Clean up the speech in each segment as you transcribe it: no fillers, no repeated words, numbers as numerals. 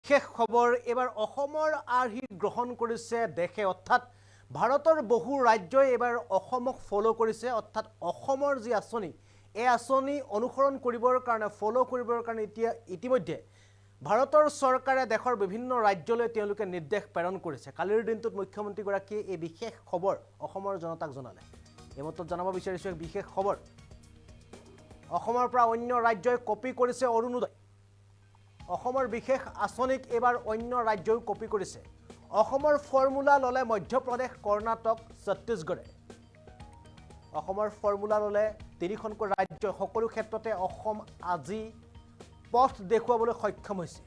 বিশেষ খবৰ এবাৰ অসমৰ আৰ্হি গ্ৰহণ কৰিছে দেশে অৰ্থাৎ ভাৰতৰ বহু ৰাজ্যই এবাৰ অসমক ফলো কৰিছে অৰ্থাৎ অসমৰ যি আঁচনি এই আঁচনি অনুসৰণ কৰিবৰ কাৰণে ফলো কৰিবৰ কাৰণে ইতিমধ্যে ভাৰতৰ চৰকাৰে দেশৰ বিভিন্ন ৰাজ্যলৈ তেওঁলোকে নিৰ্দেশ প্ৰেৰণ কৰিছে কালিৰ দিনটোত মুখ্যমন্ত্ৰীগৰাকীয়ে এই বিশেষ খবৰ অসমৰ জনতাক জনালে এই মতত জানাব বিচাৰিছো এক বিশেষ খবৰ অসমৰ পৰা অন্য ৰাজ্যই কপি কৰিছে অৰুণোদয় অসমৰ বিশেষ আঁচনিক এবাৰ অন্য ৰাজ্যই কপি কৰিছে অসমৰ ফৰ্মুলা ললে মধ্যপ্ৰদেশ কৰ্ণাটক ছত্তীশগড়ে অসমৰ ফৰ্মুলা ললে তিনিখনকৈ ৰাজ্য সকলো ক্ষেত্ৰতে অসম আজি পথ দেখুৱাবলৈ সক্ষম হৈছে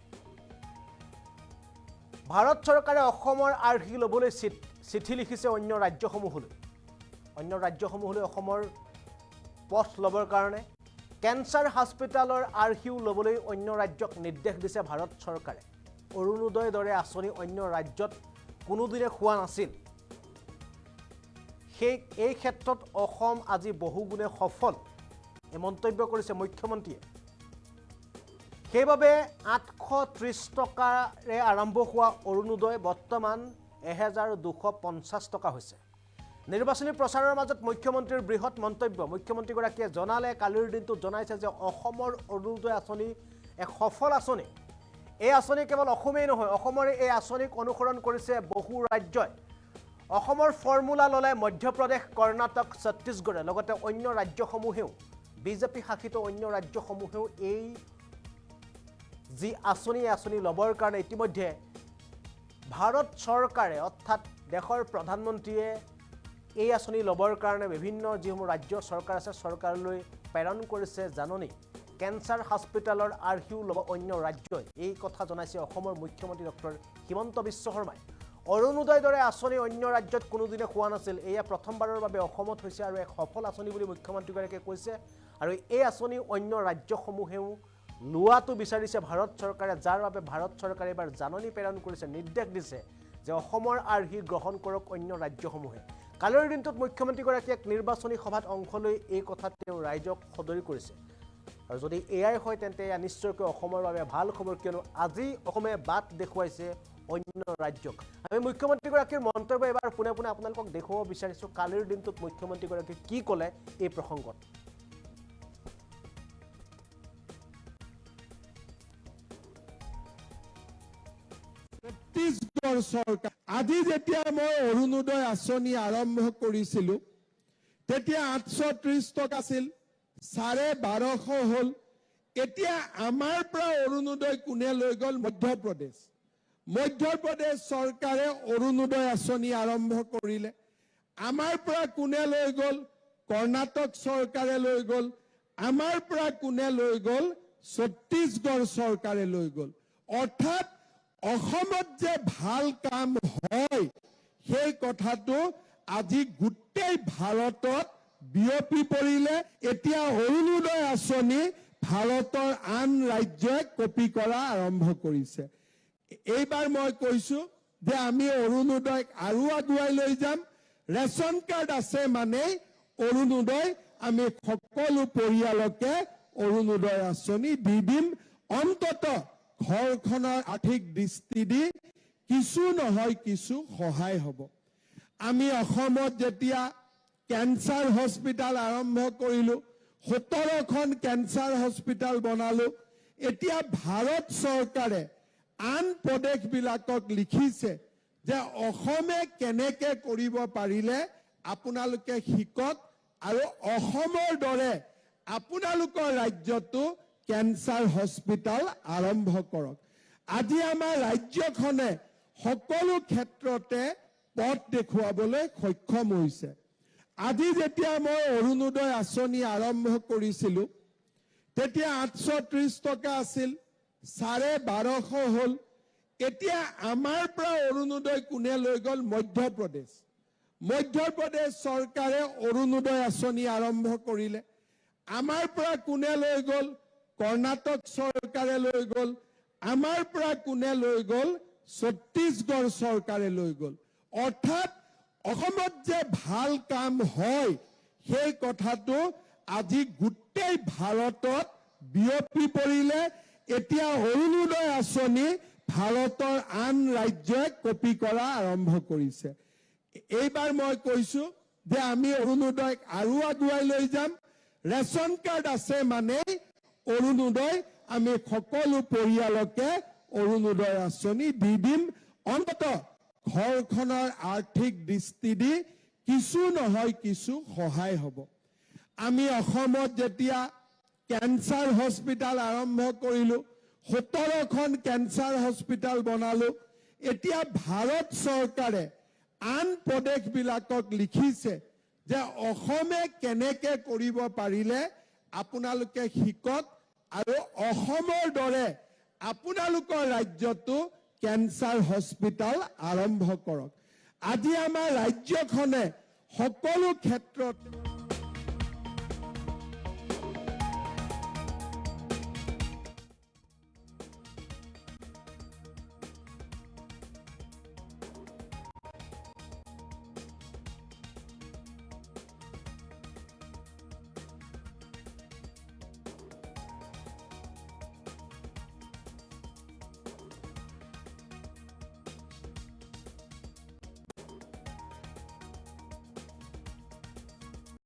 ভাৰত চৰকাৰে অসমৰ আৰ্হি লবলৈ চিঠি লিখিছে অন্য ৰাজ্যসমূহলৈ অসমৰ পথ লবৰ কাৰণে কেন্সাৰ হস্পিটালৰ আৰ্হিও লবলৈ অন্য ৰাজ্যক নিৰ্দেশ দিছে ভাৰত চৰকাৰে অৰুণোদয় দৰে আঁচনি অন্য ৰাজ্যত কোনোদিনে খোৱা নাছিল এই ক্ষেত্ৰত অসম আজি বহুগুণে সফল এই মন্তব্য কৰিছে মুখ্যমন্ত্ৰীয়ে সেইবাবে 830 টকাৰে আৰম্ভ হোৱা অৰুণোদয় বৰ্তমান 1250 টকা হৈছে নিৰ্বাচনী প্ৰচাৰৰ মাজত মুখ্যমন্ত্ৰীৰ বৃহৎ মন্তব্য মুখ্যমন্ত্ৰীগৰাকীয়ে জনালে কালিৰ দিনটো জনাইছে যে অসমৰ অৰুণোদয় আঁচনি এক সফল আঁচনি এই আঁচনি কেৱল অসমেই নহয় অসমৰ এই আঁচনিক অনুসৰণ কৰিছে বহু ৰাজ্যই অসমৰ ফৰ্মুলা ললে মধ্যপ্ৰদেশ কৰ্ণাটক ছত্তীশগড়ে লগতে অন্য ৰাজ্যসমূহেও বিজেপি শাসিত অন্য ৰাজ্যসমূহেও এই যি আঁচনি লবৰ কাৰণে ইতিমধ্যে ভাৰত চৰকাৰে অৰ্থাৎ দেশৰ প্ৰধানমন্ত্ৰীয়ে এই আঁচনি লবৰ কাৰণে বিভিন্ন যিসমূহ ৰাজ্য চৰকাৰ আছে চৰকাৰলৈ প্ৰেৰণ কৰিছে জাননী কেন্সাৰ হস্পিটালৰ আৰ্হিও লব অন্য ৰাজ্যই এই কথা জনাইছে অসমৰ মুখ্যমন্ত্ৰী ডক্টৰ হিমন্ত বিশ্ব শৰ্মাই অৰুণোদয় দৰে আঁচনি অন্য ৰাজ্যত কোনোদিনে খোৱা নাছিল এয়া প্ৰথমবাৰৰ বাবে অসমত হৈছে আৰু এক সফল আঁচনি বুলি মুখ্যমন্ত্ৰীগৰাকীয়ে কৈছে আৰু এই আঁচনি অন্য ৰাজ্যসমূহেও লোৱাটো বিচাৰিছে ভাৰত চৰকাৰে যাৰ বাবে ভাৰত চৰকাৰে এবাৰ জাননী প্ৰেৰণ কৰিছে নিৰ্দেশ দিছে যে অসমৰ আৰ্হি গ্ৰহণ কৰক অন্য ৰাজ্যসমূহে কালিৰ দিনটোত মুখ্যমন্ত্ৰীগৰাকীয়ে এক নিৰ্বাচনী সভাত অংশ লৈ এই কথা তেওঁ ৰাইজক সদৰি কৰিছে আৰু যদি এয়াই হয় তেন্তে এয়া নিশ্চয়কৈ অসমৰ বাবে ভাল খবৰ কিয়নো আজি অসমে বাট দেখুৱাইছে অন্য ৰাজ্যক আমি মুখ্যমন্ত্ৰীগৰাকীৰ মন্তব্য এবাৰ পুনে আপোনালোকক দেখুৱাব বিচাৰিছো কালিৰ দিনটোত মুখ্যমন্ত্ৰীগৰাকীয়ে কি ক'লে এই প্ৰসংগত ছত্তীশগড় চৰকাৰ আজি যেতিয়া মই অৰুণোদয় আঁচনি আৰম্ভ কৰিছিলো তেতিয়া 830 টকা আছিল 1250 হল এতিয়া আমাৰ পৰা অৰুণোদয় কোনে লৈ গল মধ্যপ্ৰদেশ চৰকাৰে অৰুণোদয় আঁচনি আৰম্ভ কৰিলে আমাৰ পৰা কোনে লৈ গল কৰ্ণাটক চৰকাৰে লৈ গল আমাৰ পৰা কোনে লৈ গল ছত্তীশগড় চৰকাৰে লৈ গল অৰ্থাৎ অসমত যে ভাল কাম হয় সেই কথাটো আজি গোটেই ভাৰতত বিয়পি পৰিলে এতিয়া অৰুণোদয় আঁচনি ভাৰতৰ আন ৰাজ্যই কপি কৰা আৰম্ভ কৰিছে এইবাৰ মই কৈছো যে আমি অৰুণোদয় আৰু আগুৱাই লৈ যাম ৰেচন কাৰ্ড আছে মানে অৰুণোদয় আমি সকলো পৰিয়ালকে অৰুণোদয় আঁচনি দি দিম অন্ততঃ ঘৰখনৰ আৰ্থিক দৃষ্টি দি কিছু নহয় কিছু সহায় হ'ব আমি অসমত যেতিয়া কেন্সাৰ হস্পিটাল আৰম্ভ কৰিলো 17খন কেন্সাৰ হস্পিটাল বনালো এতিয়া ভাৰত চৰকাৰে আন প্ৰদেশবিলাকক লিখিছে যে অসমে কেনেকে কৰিব পাৰিলে আপোনালোকে শিকক আৰু অসমৰ দৰে আপোনালোকৰ ৰাজ্যটো কেন্সাৰ হস্পিটাল আৰম্ভ কৰক আজি আমাৰ ৰাজ্যখনে সকলো ক্ষেত্ৰতে পথ দেখুৱাবলৈ সক্ষম হৈছে আজি যেতিয়া মই অৰুণোদয় আঁচনি আৰম্ভ কৰিছিলো তেতিয়া 830 টকা আছিল 1250 হল এতিয়া আমাৰ পৰা অৰুণোদয় কোনে লৈ গল মধ্যপ্ৰদেশ চৰকাৰে অৰুণোদয় আঁচনি আৰম্ভ কৰিলে আমাৰ পৰা কোনে লৈ গল কৰ্ণাটক চৰকাৰে লৈ গল আমাৰ পৰা কোনে লৈ গল ছত্তীশগড় চৰকাৰে লৈ গল অৰ্থাৎ অসমত যে ভাল কাম হয় সেই কথাটো আজি গোটেই ভাৰতত বিয়পি পৰিলে এতিয়া অৰুণোদয় আঁচনি ভাৰতৰ আন ৰাজ্যই কপি কৰা আৰম্ভ কৰিছে। এইবাৰ মই কৈছো যে আমি অৰুণোদয়ক আৰু আগুৱাই লৈ যাম। ৰেচন কাৰ্ড আছে মানে অৰুণোদয় আমি সকলো পৰিয়ালকে অৰুণোদয় আঁচনি দি দিম। অন্ততঃ ঘৰখনৰ আৰ্থিক দৃষ্টি দি কিছু নহয় কিছু সহায় হ'ব। আমি অসমত যেতিয়া কেঞ্চাৰ হস্পিটাল আৰম্ভ কৰিলো, 17খন কেঞ্চাৰ হস্পিটাল বনালো। এতিয়া ভাৰত চৰকাৰে আন প্ৰদেশবিলাকক লিখিছে যে অসমে কেনেকে কৰিব পাৰিলে আপোনালোকে শিকক আৰু অসমৰ দৰে আপোনালোকৰ ৰাজ্যতো কেঞ্চাৰ হস্পিটাল আৰম্ভ কৰক। আজি আমাৰ ৰাজ্যখনে সকলো ক্ষেত্ৰত